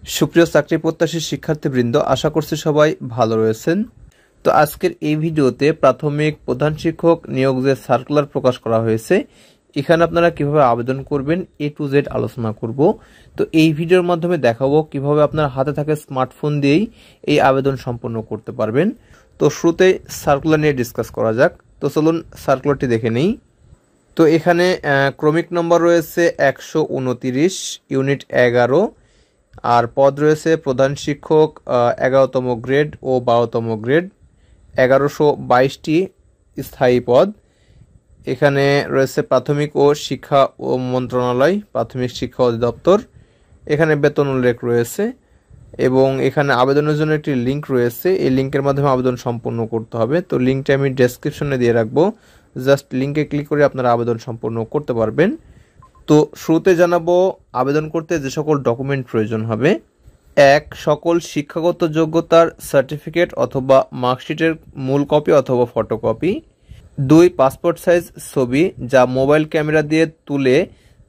সুপ্রিয় চাকরি প্রত্যাশী শিক্ষার্থীবৃন্দ, আশা করছি সবাই ভালো রয়েছেন। তো আজকের এই ভিডিওতে প্রাথমিক প্রধান শিক্ষক নিয়োগ যে সার্কুলার প্রকাশ করা হয়েছে, এখানে আপনারা কিভাবে আবেদন করবেন A to Z আলোচনা করব। তো এই ভিডিওর মাধ্যমে দেখাবো কিভাবে আপনার হাতে থাকা স্মার্টফোন দিয়েই এই আবেদন সম্পন্ন করতে পারবেন। তো শুরুতেই সার্কুলার নিয়ে ডিসকাস করা যাক। তো চলুন সার্কুলারটি দেখে নেই। তো এখানে ক্রমিক নম্বর রয়েছে 129, ইউনিট 11, আর পদ রয়েছে প্রধান শিক্ষক 11তম গ্রেড ও 12তম গ্রেড, 1122টি স্থায়ী পদ। এখানে রয়েছে প্রাথমিক ও শিক্ষা ও মন্ত্রণালয়, প্রাথমিক শিক্ষা অধিদপ্তর। এখানে বেতন উল্লেখ রয়েছে এবং এখানে আবেদনের জন্য একটি লিঙ্ক রয়েছে। এই লিঙ্কের মাধ্যমে আবেদন সম্পন্ন করতে হবে। তো লিঙ্কটা আমি ডেসক্রিপশনে দিয়ে রাখবো, জাস্ট লিঙ্কে ক্লিক করে আপনারা আবেদন সম্পন্ন করতে পারবেন। তো শুরুতে জানাবো আবেদন করতে যে সকল ডকুমেন্ট প্রয়োজন হবে। 1. সকল শিক্ষাগত যোগ্যতার সার্টিফিকেট অথবা মার্কশিটের মূল কপি অথবা ফটোকপি। 2. পাসপোর্ট সাইজ ছবি যা মোবাইল ক্যামেরা দিয়ে তুলে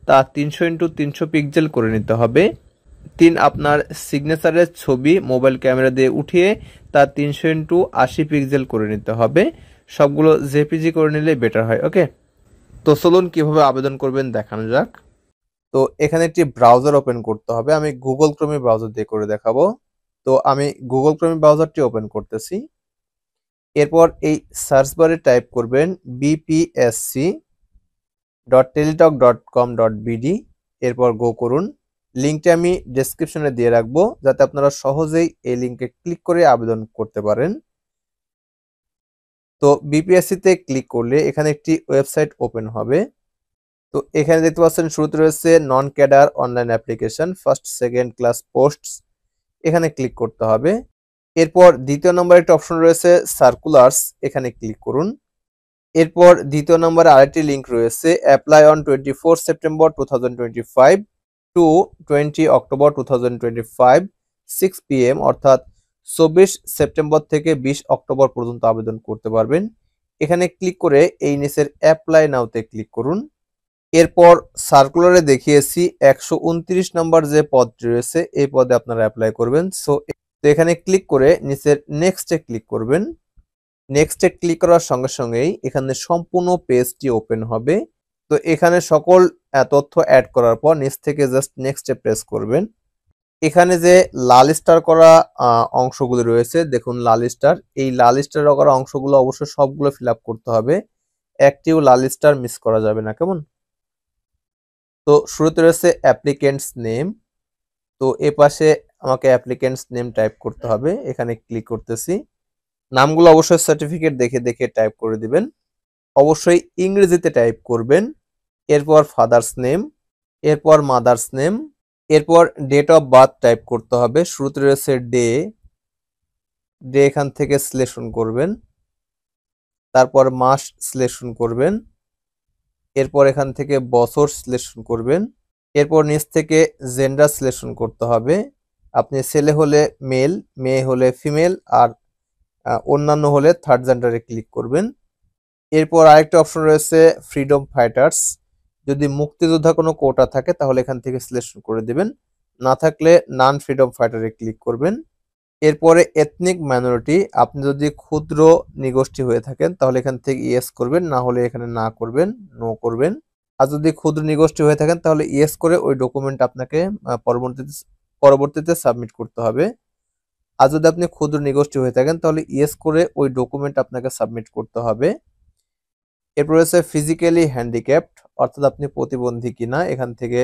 তা 300x300 পিক্সেল করে নিতে হবে। 3. আপনার সিগনেচারের ছবি মোবাইল ক্যামেরা দিয়ে উঠিয়ে তা 300x80 পিক্সেল করে নিতে হবে। সবগুলো জেপিজি করে নিলে বেটার হয়। ওকে, তো চলুন কিভাবে আবেদন করবেন দেখানো যাক। তো এখানে একটি ব্রাউজার ওপেন করতে হবে। আমি গুগল ক্রোম ব্রাউজার দিয়ে করে দেখাবো। তো আমি গুগল ক্রোম ব্রাউজারটি ওপেন করতেছি। এরপর এই সার্চ বারে টাইপ করবেন bpsc.teletalk.com.bd, এরপর গো করুন। লিঙ্কটি আমি ডেসক্রিপশনে দিয়ে রাখবো যাতে আপনারা সহজেই এই লিঙ্কে ক্লিক করে আবেদন করতে পারেন। তো বিপিএসসি তে ক্লিক করলে এখানে একটি ওয়েবসাইট ওপেন হবে। তো এখানে দেখতে পাচ্ছেন শুরুতে রয়েছে non cadre online application first second class posts, এখানে ক্লিক করতে হবে। এরপর দ্বিতীয় নম্বরে একটা অপশন রয়েছে সার্কুলার্স, এখানে ক্লিক করুন। এরপর দ্বিতীয় নম্বরে আরেকটি লিঙ্ক রয়েছে apply on 24 September 2025 to 20 October 2025 6 PM, অর্থাৎ 24 সেপ্টেম্বর থেকে 20 অক্টোবর পর্যন্ত আবেদন করতে পারবেন। এখানে ক্লিক করে এই নিচের অ্যাপ্লাই নাওতে ক্লিক করুন। এরপর সার্কুলারে দেখিয়েছি 129 নম্বর যে পদটি রয়েছে এই পদে আপনারা অ্যাপ্লাই করবেন। তো এখানে ক্লিক করে নিচের নেক্সটে ক্লিক করবেন। নেক্সটে ক্লিক করার সঙ্গে সঙ্গেই এখানে সম্পূর্ণ পেজটি ওপেন হবে। তো এখানে সকল তথ্য অ্যাড করার পর নিচ থেকে জাস্ট নেক্সটে প্রেস করবেন। এখানে যে লাল স্টার করা অংশগুলো রয়েছে, দেখুন লাল স্টার, এই লাল স্টার করা অংশগুলো অবশ্যই সবগুলো ফিল আপ করতে হবে, একটিও লাল স্টার মিস করা যাবে না, কেমন? তো শুরুতে রয়েছে অ্যাপ্লিকেন্টস নেম। তো এ পাশে আমাকে অ্যাপ্লিকেন্টস নেম টাইপ করতে হবে, এখানে ক্লিক করতেছি। নামগুলো অবশ্যই সার্টিফিকেট দেখে দেখে টাইপ করে দিবেন, অবশ্যই ইংরেজিতে টাইপ করবেন। এরপর ফাদার্স নেম, এরপর মাদার্স নেম, এরপর ডেট অফ বার্থ টাইপ করতে হবে। শুরুতে রয়েছে ডে, এখান থেকে সিলেকশন করবেন। তারপর মাস সিলেকশন করবেন। এরপর এখান থেকে বছর সিলেকশন করবেন। এরপর নিচ থেকে জেন্ডার সিলেকশন করতে হবে। আপনি ছেলে হলে মেল, মেয়ে হলে ফিমেল, আর অন্যান্য হলে থার্ড জেন্ডারে ক্লিক করবেন। এরপর আরেকটা অপশন রয়েছে ফ্রিডম ফাইটার্স, যদি মুক্তিযোদ্ধা কোনো কোটা থাকে তাহলে এখান থেকে সিলেকশন করে দিবেন, না থাকলে নন ফ্রিডম ফাইটারে ক্লিক করবেন। এরপরে এথনিক মাইনরিটি, আপনি যদি ক্ষুদ্র নিগোষ্ঠী হয়ে থাকেন তাহলে এখান থেকে ইয়েস করবেন, না হলে এখানে না করবেন, নো করবেন। আর যদি ক্ষুদ্র নিগোষ্ঠী হয়ে থাকেন তাহলে ইয়েস করে ওই ডকুমেন্ট আপনাকে পরবর্তীতে সাবমিট করতে হবে। আর যদি আপনি ক্ষুদ্র নিগোষ্ঠী হয়ে থাকেন তাহলে ইয়েস করে ওই ডকুমেন্ট আপনাকে সাবমিট করতে হবে। এরপর রয়েছে ফিজিক্যালি হ্যান্ডিক্যাপড, অর্থাৎ আপনি প্রতিবন্ধী কিনা, এখান থেকে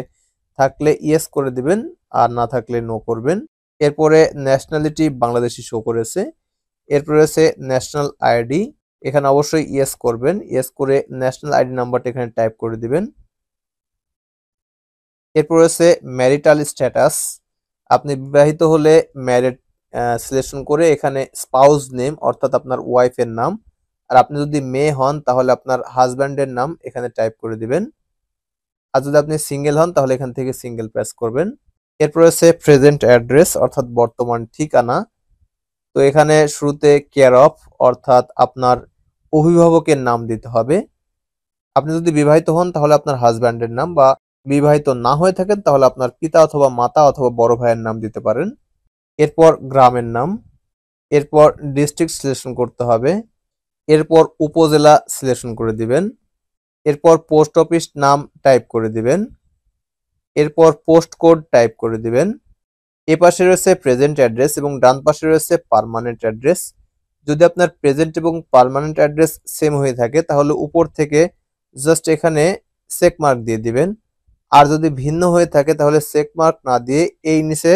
থাকলে ইয়েস করে দিবেন, আর না থাকলে নো করবেন। এরপরে ন্যাশনালিটি বাংলাদেশি শো করেছে। এরপর রয়েছে ন্যাশনাল আইডি, এখানে অবশ্যই ইয়েস করবেন, ইয়েস করে ন্যাশনাল আইডি নাম্বারটা এখানে টাইপ করে দিবেন। এরপর রয়েছে ম্যারিটাল স্ট্যাটাস, আপনি বিবাহিত হলে ম্যারিড সিলেকশন করে এখানে স্পাউস নেম, অর্থাৎ আপনার ওয়াইফের নাম, আর আপনি যদি মেয়ে হন তাহলে আপনার হাজব্যান্ডের নাম এখানে টাইপ করে দিবেন। আর যদি আপনি সিঙ্গেল হন তাহলে এখান থেকে সিঙ্গেল প্রেস করবেন। এরপর রয়েছে প্রেজেন্ট অ্যাড্রেস, অর্থাৎ বর্তমান ঠিকানা। তো এখানে শুরুতে কেয়ার অফ, অর্থাৎ আপনার অভিভাবকের নাম দিতে হবে। আপনি যদি বিবাহিত হন তাহলে আপনার হাজব্যান্ডের নাম, বা বিবাহিত না হয়ে থাকেন তাহলে আপনার পিতা অথবা মাতা অথবা বড় ভাইয়ের নাম দিতে পারেন। এরপর গ্রামের নাম, এরপর ডিস্ট্রিক্ট সিলেকশন করতে হবে, এরপর উপজেলা সিলেকশন করে দিবেন, এরপর পোস্ট অফিস নাম টাইপ করে দিবেন, এরপর পোস্ট কোড টাইপ করে দিবেন। এ পাশে রয়েছে প্রেজেন্ট অ্যাড্রেস এবং ডান পাশে রয়েছে পার্মানেন্ট অ্যাড্রেস। যদি আপনার প্রেজেন্ট এবং পার্মানেন্ট অ্যাড্রেস সেম হয়ে থাকে তাহলে উপর থেকে জাস্ট এখানে চেক মার্ক দিয়ে দিবেন। আর যদি ভিন্ন হয়ে থাকে তাহলে চেক মার্ক না দিয়ে এই নিচে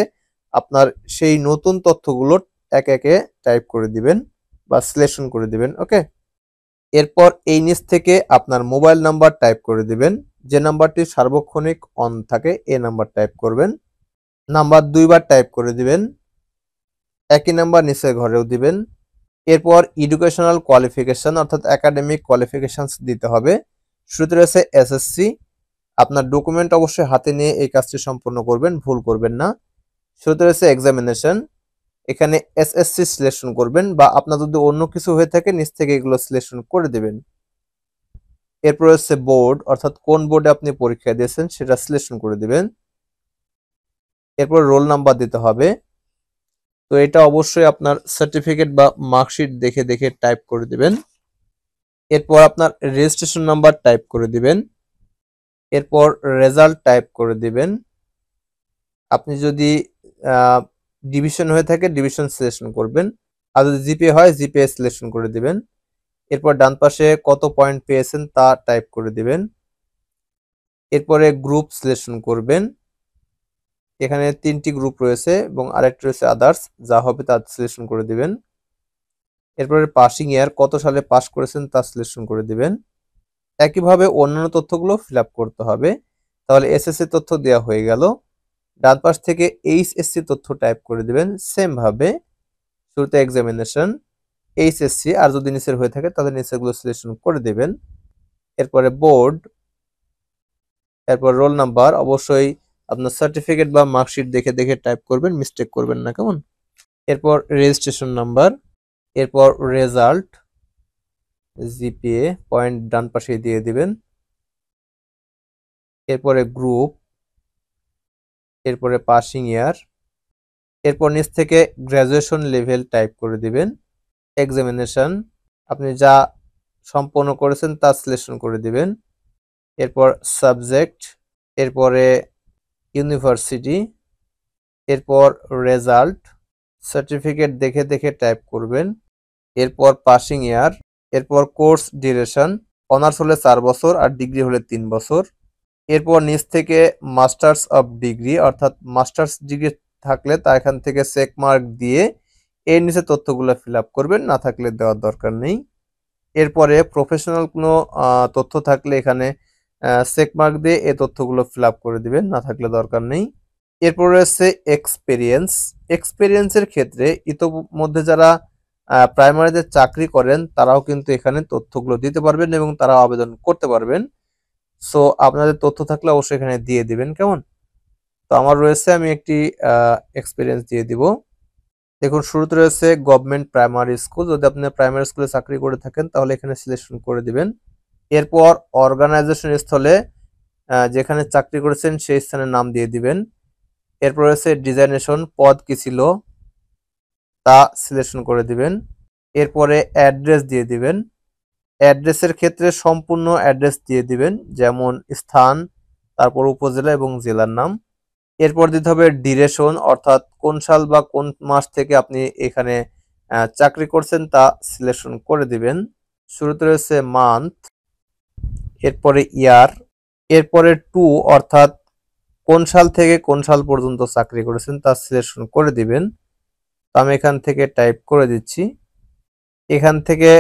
আপনার সেই নতুন তথ্যগুলো একে একে টাইপ করে দিবেন বা সিলেকশন করে দিবেন। ওকে, এরপর এই নিচ থেকে আপনার মোবাইল নাম্বার টাইপ করে দিবেন। যে নাম্বারটি সার্বক্ষণিক অন থাকে এই নাম্বার টাইপ করবেন। নাম্বার 2 বার টাইপ করে দিবেন, একই নাম্বার নিচের ঘরেও দিবেন। এরপর এডুকেশনাল কোয়ালিফিকেশন অর্থাৎ একাডেমিক কোয়ালিফিকেশনস দিতে হবে। শুরুতে রয়েছে এসএসসি। আপনার ডকুমেন্ট অবশ্যই হাতে নিয়ে এই কাজটি সম্পূর্ণ করবেন, ভুল করবেন না। শুরুতে রয়েছে এক্সামিনেশন, এখানে এসএসসি সিলেকশন করবেন বা আপনার যদি অন্য কিছু হয়ে থাকে নিচ থেকে এগুলো সিলেকশন করে দেবেন। এরপর রয়েছে বোর্ড অর্থাৎ কোন বোর্ডে আপনি পরীক্ষা দিয়েছেন সেটা সিলেকশন করে দিবেন। এরপর রোল নাম্বার দিতে হবে। তো এটা অবশ্যই আপনার সার্টিফিকেট বা মার্কশিট দেখে দেখে টাইপ করে দিবেন। এরপর আপনার রেজিস্ট্রেশন নাম্বার টাইপ করে দিবেন। এরপর রেজাল্ট টাইপ করে দিবেন। আপনি যদি ডিভিশন হয়ে থাকে ডিভিশন সিলেকশন করবেন, আর যদি জিপিএ হয় জিপিএ সিলেকশন করে দিবেন। এরপর ডান পাশে কত পয়েন্ট পেয়েছেন তা টাইপ করে দিবেন। এরপরে গ্রুপ সিলেকশন করবেন। এখানে 3টি গ্রুপ রয়েছে এবং আরেকটি রয়েছে আদার্স, যা হবে তা সিলেকশন করে দিবেন। এরপরে পাসিং ইয়ার, কত সালে পাস করেছেন তা সিলেকশন করে দিবেন। একইভাবে অন্যান্য তথ্যগুলো ফিল আপ করতে হবে। তাহলে এসএসসি তথ্য দেওয়া হয়ে গেল। ডান পাশ থেকে এইচএসসি তথ্য টাইপ করে দিবেন। সেম ভাবে শুরুতে এক্সামিনেশন, এইচএসসি, আর যদি নিচের হয়ে থাকে তাহলে নিচেরগুলো সিলেকশন করে দিবেন। এরপরে বোর্ড, এরপর রোল নাম্বার, অবশ্যই আপনার সার্টিফিকেট বা মার্কশিট দেখে দেখে টাইপ করবেন, মিস্টেক করবেন না, কেমন। এরপর রেজিস্ট্রেশন নাম্বার, এরপর রেজাল্ট, জিপিএ পয়েন্ট ডান পাশে দিয়ে দিবেন। এরপরে গ্রুপ, এরপরে পাসিং ইয়ার, এরপর নিচ থেকে গ্র্যাজুয়েশন লেভেল টাইপ করে দিবেন। এক্সামিনেশন, আপনি যা সম্পন্ন করেছেন তা সিলেকশন করে দিবেন। এরপর সাবজেক্ট, এরপরে ইউনিভার্সিটি, এরপর রেজাল্ট, সার্টিফিকেট দেখে দেখে টাইপ করবেন। এরপর পাসিং ইয়ার, এরপর কোর্স ডিউরেশন, অনার্স হলে 4 বছর আর ডিগ্রি হলে 3 বছর। এরপর নিচ থেকে মাস্টার্স অফ ডিগ্রি অর্থাৎ মাস্টার্স ডিগ্রি থাকলে তা এখান থেকে চেক মার্ক দিয়ে এর নিচে তথ্যগুলো ফিল আপ করবেন, না থাকলে দেওয়ার দরকার নেই। এরপরে প্রফেশনাল কোনো তথ্য থাকলে এখানে চেক মার্ক দিয়ে এই তথ্যগুলো ফিল আপ করে দিবেন, না থাকলে দরকার নেই। এরপর রয়েছে এক্সপেরিয়েন্স। এক্সপেরিয়েন্সের ক্ষেত্রে ইতোমধ্যে যারা প্রাইমারিতে চাকরি করেন তারাও কিন্তু এখানে তথ্যগুলো দিতে পারবেন এবং তারাও আবেদন করতে পারবেন। সো আপনাদের তথ্য থাকলে অবশ্যই এখানে দিয়ে দিবেন, কেমন। তো আমার রয়েছে, আমি একটি এক্সপিরিয়েন্স দিয়ে দিব। দেখুন শুরুতে রয়েছে গভর্নমেন্ট প্রাইমারি স্কুল, যদি আপনি প্রাইমারি স্কুলে চাকরি করে থাকেন তাহলে এখানে সিলেকশন করে দিবেন। এরপর অর্গানাইজেশন স্থলে যেখানে চাকরি করেছেন সেই স্থানের নাম দিয়ে দিবেন। এরপর রয়েছে ডিজাইনেশন, পদ কি ছিল তা সিলেকশন করে দিবেন। এরপরে অ্যাড্রেস দিয়ে দিবেন। অ্যাড্রেসের ক্ষেত্রে সম্পূর্ণ অ্যাড্রেস দিয়ে দিবেন, যেমন স্থান, তারপর উপজেলা এবং জেলার নাম। এরপর দিতে হবে ডিউরেশন অর্থাৎ কোন সাল বা কোন মাস থেকে আপনি এখানে চাকরি করছেন তা সিলেকশন করে দিবেন। শুরুতে রয়েছে মান্থ, এরপরে ইয়ার, এরপরে টু অর্থাৎ কোন সাল থেকে কোন সাল পর্যন্ত চাকরি করেছেন তা সিলেকশন করে দিবেন। তো আমি এখান থেকে টাইপ করে দিচ্ছি। এখান থেকে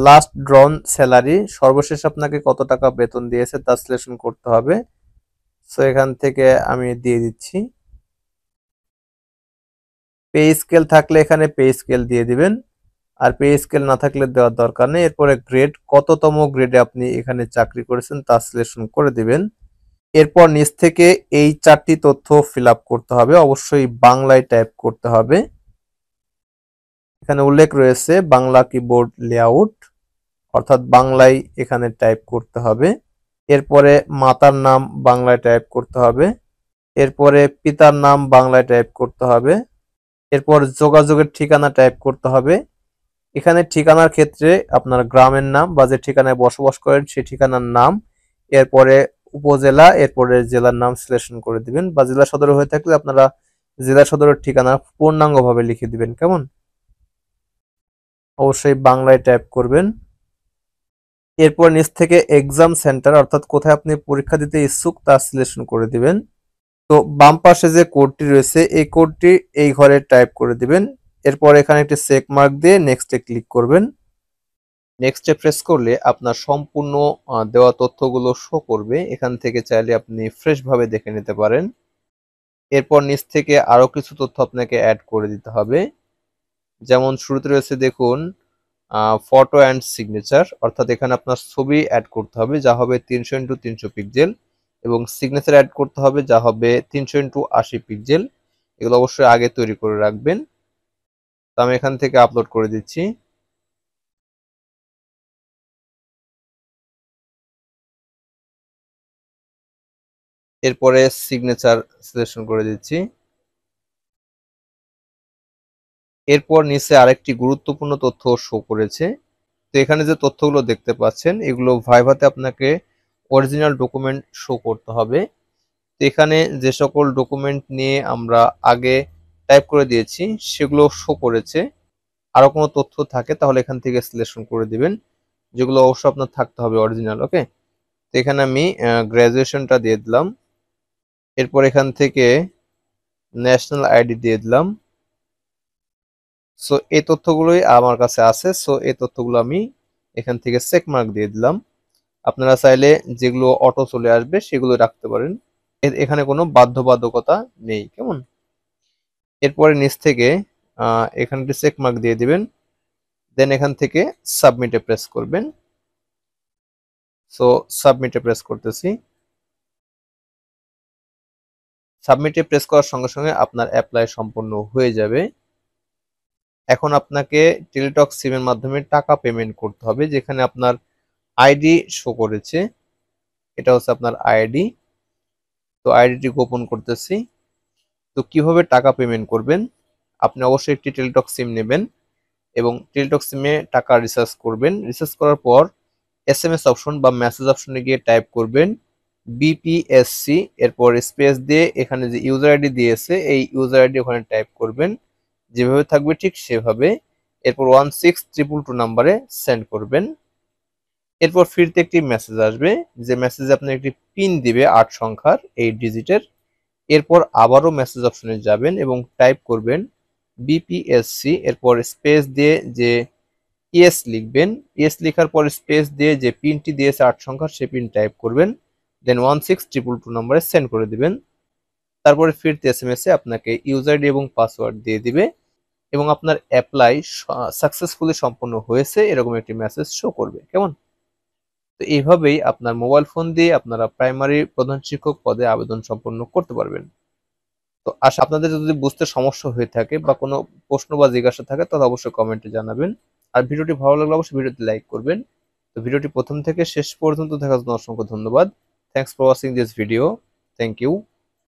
লাস্ট ড্রন স্যালারি, সর্বশেষ আপনাকে কত টাকা বেতন দিয়েছে তা সিলেকশন করতে হবে। সো এখান থেকে আমি দিয়ে দিচ্ছি। পে স্কেল থাকলে এখানে পে স্কেল দিয়ে দিবেন, আর পে স্কেল না থাকলে দেওয়ার দরকার নেই। এরপরে গ্রেড, কততম গ্রেডে আপনি এখানে চাকরি করেছেন তা সিলেকশন করে দিবেন। এরপর নিচ থেকে এই 4টি তথ্য ফিল আপ করতে হবে, অবশ্যই বাংলায় টাইপ করতে হবে। এখানে উল্লেখ রয়েছে বাংলা কিবোর্ড লেআউট, অর্থাৎ বাংলায় এখানে টাইপ করতে হবে। এরপরে মাতার নাম বাংলায় টাইপ করতে হবে। এরপরে পিতার নাম বাংলায় টাইপ করতে হবে। এরপর যোগাযোগের ঠিকানা টাইপ করতে হবে। এখানে ঠিকানার ক্ষেত্রে আপনার গ্রামের নাম বা যে ঠিকানায় বসবাস করেন সেই ঠিকানার নাম, এরপরে উপজেলা, এরপরে জেলার নাম সিলেকশন করে দিবেন, বা জেলা সদর হয়ে থাকলে আপনারা জেলা সদরের ঠিকানা পূর্ণাঙ্গভাবে লিখে দিবেন। কেমন? অবশ্যই বাংলায় টাইপ করবেন। এরপর নিচ থেকে এক্সাম সেন্টার অর্থাৎ কোথায় আপনি পরীক্ষা দিতে ইচ্ছুক তা সিলেকশন করে দিবেন। তো বাম পাশে যে কোডটি রয়েছে এই কোডটি এই ঘরে টাইপ করে দিবেন। এরপর এখানে একটি চেক মার্ক দিয়ে নেক্সটে ক্লিক করবেন। নেক্সটে প্রেস করলে আপনার সম্পূর্ণ দেওয়া তথ্যগুলো শো করবে। এখান থেকে চাইলে আপনি ফ্রেশ ভাবে দেখে নিতে পারেন। এরপর নিচ থেকে আরো কিছু তথ্য আপনাকে অ্যাড করে দিতে হবে। যেমন শুরুতে রয়েছে দেখুন ফটো অ্যান্ড সিগনেচার, অর্থাৎ এখানে আপনার ছবি অ্যাড করতে হবে যা হবে 300x300 পিক্সেল, এবং সিগনেচার অ্যাড করতে হবে যা হবে 300x80 পিক্সেল। এগুলো অবশ্যই আগে তৈরি করে রাখবেন। তো আমি এখান থেকে আপলোড করে দিচ্ছি। এরপরে সিগনেচার সিলেকশন করে দিচ্ছি। এরপর নিচে আরেকটি গুরুত্বপূর্ণ তথ্য শো করেছে। তো এখানে যে তথ্যগুলো দেখতে পাচ্ছেন এগুলো ভাইভাতে আপনাকে অরিজিনাল ডকুমেন্ট শো করতে হবে। তো এখানে যে সকল ডকুমেন্ট নিয়ে আমরা আগে টাইপ করে দিয়েছি সেগুলো শো করেছে। আরো কোনো তথ্য থাকে তাহলে এখান থেকে সিলেকশন করে দিবেন, যেগুলো অবশ্যই আপনার থাকতে হবে অরিজিনাল। ওকে, তো এখানে আমি গ্রাজুয়েশনটা দিয়ে দিলাম। এরপর এখান থেকে ন্যাশনাল আইডি দিয়ে দিলাম। সো এই তথ্যগুলোই আমার কাছে আছে। সো এই তথ্যগুলো আমি এখান থেকে চেক মার্ক দিয়ে দিলাম। আপনারা চাইলে যেগুলো অটো চলে আসবে সেগুলো রাখতে পারেন, এখানে কোনো বাধ্যবাধকতা নেই। কেমন? এরপরে নিচ থেকে এখানে চেক মার্ক দিয়ে দিবেন, দেন এখান থেকে সাবমিটে প্রেস করবেন। সো সাবমিটে প্রেস করতেছি। সাবমিটে প্রেস করার সঙ্গে সঙ্গে আপনার অ্যাপ্লাই সম্পূর্ণ হয়ে যাবে। এখন আপনাকে টেলিটক সিমের মাধ্যমে টাকা পেমেন্ট করতে হবে, যেখানে আপনার আইডি শো করেছে, এটা হচ্ছে আপনার আইডি। তো আইডিটি গোপন করতেছি। তো কিভাবে টাকা পেমেন্ট করবেন? আপনি অবশ্যই একটি টেলিটক সিম নেবেন এবং টেলিটক সিমে টাকা রিচার্জ করবেন। রিচার্জ করার পর এসএমএস অপশন বা মেসেজ অপশনে গিয়ে টাইপ করবেন বিপিএসসি, এরপর স্পেস দিয়ে এখানে যে ইউজার আইডি দিয়েছে এই ইউজার আইডি ওখানে টাইপ করবেন, যেভাবে থাকবে ঠিক সেভাবে। এরপর 16222 নাম্বারে সেন্ড করবেন। এরপর ফিরতে একটি মেসেজ আসবে, যে মেসেজে আপনি একটি পিন দিবে 8 সংখ্যার 8 ডিজিটের। এরপর আবারও মেসেজ অপশনে যাবেন এবং টাইপ করবেন বিপিএসসি, এরপর স্পেস দিয়ে যে ইয়েস লিখবেন। ইয়েস লেখার পর স্পেস দিয়ে যে পিনটি দিয়েছে 8 সংখ্যার সে পিন টাইপ করবেন, দেন 16222 নম্বরে সেন্ড করে দিবেন। তারপরে ফিরতে এসএমএস এ আপনাকে ইউজার আইডি এবং পাসওয়ার্ড দিয়ে দিবে এবং আপনার অ্যাপ্লাই সাকসেসফুলি সম্পন্ন হয়েছে এরকম একটি মেসেজ শো করবে। কেমন? তো এইভাবেই আপনার মোবাইল ফোন দিয়ে আপনারা প্রাইমারি প্রধান শিক্ষক পদে আবেদন সম্পন্ন করতে পারবেন। তো আশা আপনাদের যদি বুঝতে সমস্যা হয়ে থাকে বা কোনো প্রশ্ন বা জিজ্ঞাসা থাকে তাহলে অবশ্যই কমেন্টে জানাবেন। আর ভিডিওটি ভালো লাগলে অবশ্যই ভিডিওটি লাইক করবেন। তো ভিডিওটি প্রথম থেকে শেষ পর্যন্ত দেখার জন্য অসংখ্য ধন্যবাদ। Thanks for watching this video. Thank you.